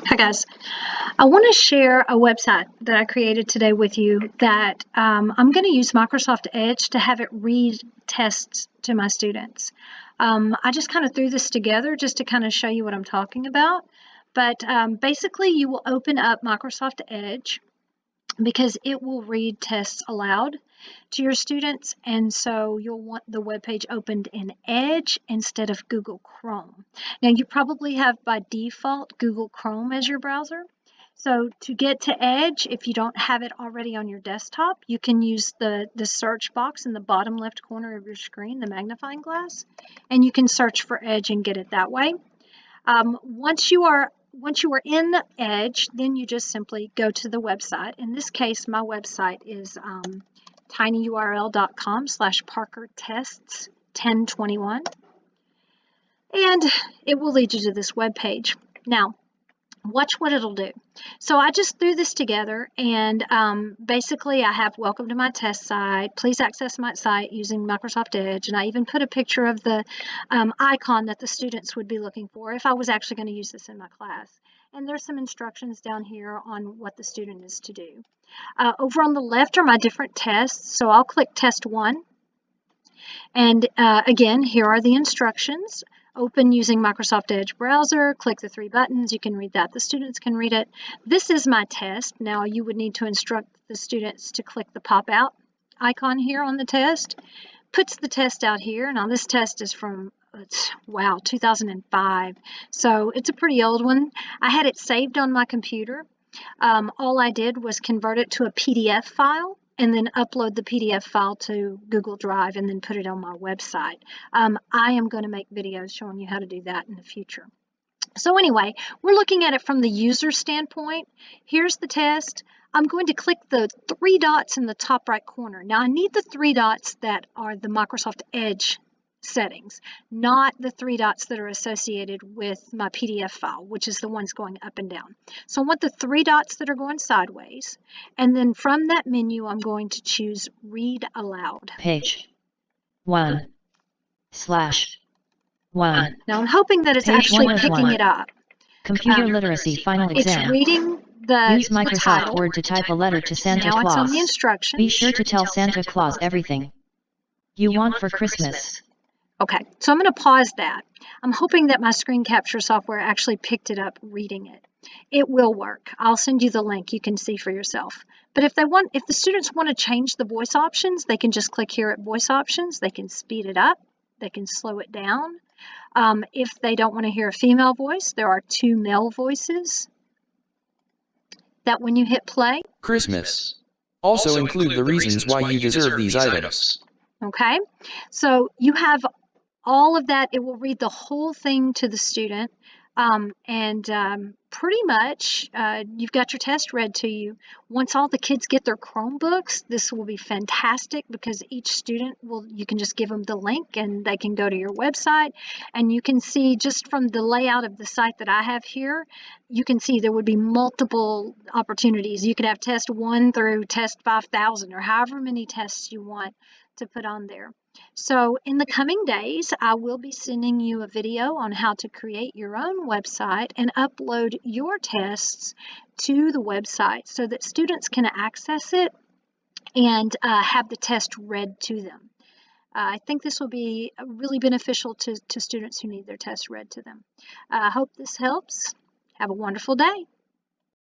Hi guys, I want to share a website that I created today with you that I'm going to use Microsoft Edge to have it read tests to my students. I just kind of threw this together just to kind of show you what I'm talking about. But basically you will open up Microsoft Edge because it will read tests aloud to your students, and so you'll want the web page opened in Edge instead of Google Chrome. Now you probably have by default Google Chrome as your browser. So to get to Edge, if you don't have it already on your desktop, you can use the search box in the bottom left corner of your screen, the magnifying glass, and you can search for Edge and get it that way. Once you are in Edge, then you just simply go to the website. In this case, my website is tinyurl.com/parkertests1021, and it will lead you to this web page. Now, watch what it'll do. So I just threw this together, and basically I have welcome to my test site. Please access my site using Microsoft Edge, and I even put a picture of the icon that the students would be looking for if I was actually going to use this in my class. And there's some instructions down here on what the student is to do. Over on the left are my different tests, so I'll click test 1. And again, here are the instructions. Open using Microsoft Edge browser, click the 3 buttons, you can read that, the students can read it. This is my test. Now you would need to instruct the students to click the pop-out icon here on the test. Puts the test out here. Now this test is from, wow, 2005, so it's a pretty old one. I had it saved on my computer. All I did was convert it to a PDF file and then upload the PDF file to Google Drive and then put it on my website. I am going to make videos showing you how to do that in the future. So anyway, we're looking at it from the user standpoint. Here's the test. I'm going to click the 3 dots in the top right corner. Now I need the 3 dots that are the Microsoft Edge settings, not the 3 dots that are associated with my PDF file, which is the ones going up and down. So I want the 3 dots that are going sideways, and then from that menu I'm going to choose Read Aloud. Page 1/1. Now I'm hoping that it's Page actually 1 of picking 1. it up. Computer literacy final It's exam. reading the Use Microsoft title. Word to type a letter to Santa Now it's on the Claus. instructions. Be sure to tell Santa Claus everything you want for Christmas. Okay, so I'm going to pause that. I'm hoping that my screen capture software actually picked it up reading it. It will work. I'll send you the link. You can see for yourself. But if the students want to change the voice options, they can just click here at voice options. They can speed it up. They can slow it down. If they don't want to hear a female voice, there are 2 male voices that when you hit play, Christmas. Also include the reasons why you deserve these items. Okay, so you have all of that. It will read the whole thing to the student, and pretty much you've got your test read to you. Once all the kids get their Chromebooks, this will be fantastic because each student you can just give them the link and they can go to your website, and you can see just from the layout of the site that I have here, you can see there would be multiple opportunities. You could have test 1 through test 5,000 or however many tests you want to put on there. So in the coming days, I will be sending you a video on how to create your own website and upload your tests to the website so that students can access it and have the test read to them. I think this will be really beneficial to students who need their tests read to them. I hope this helps. Have a wonderful day.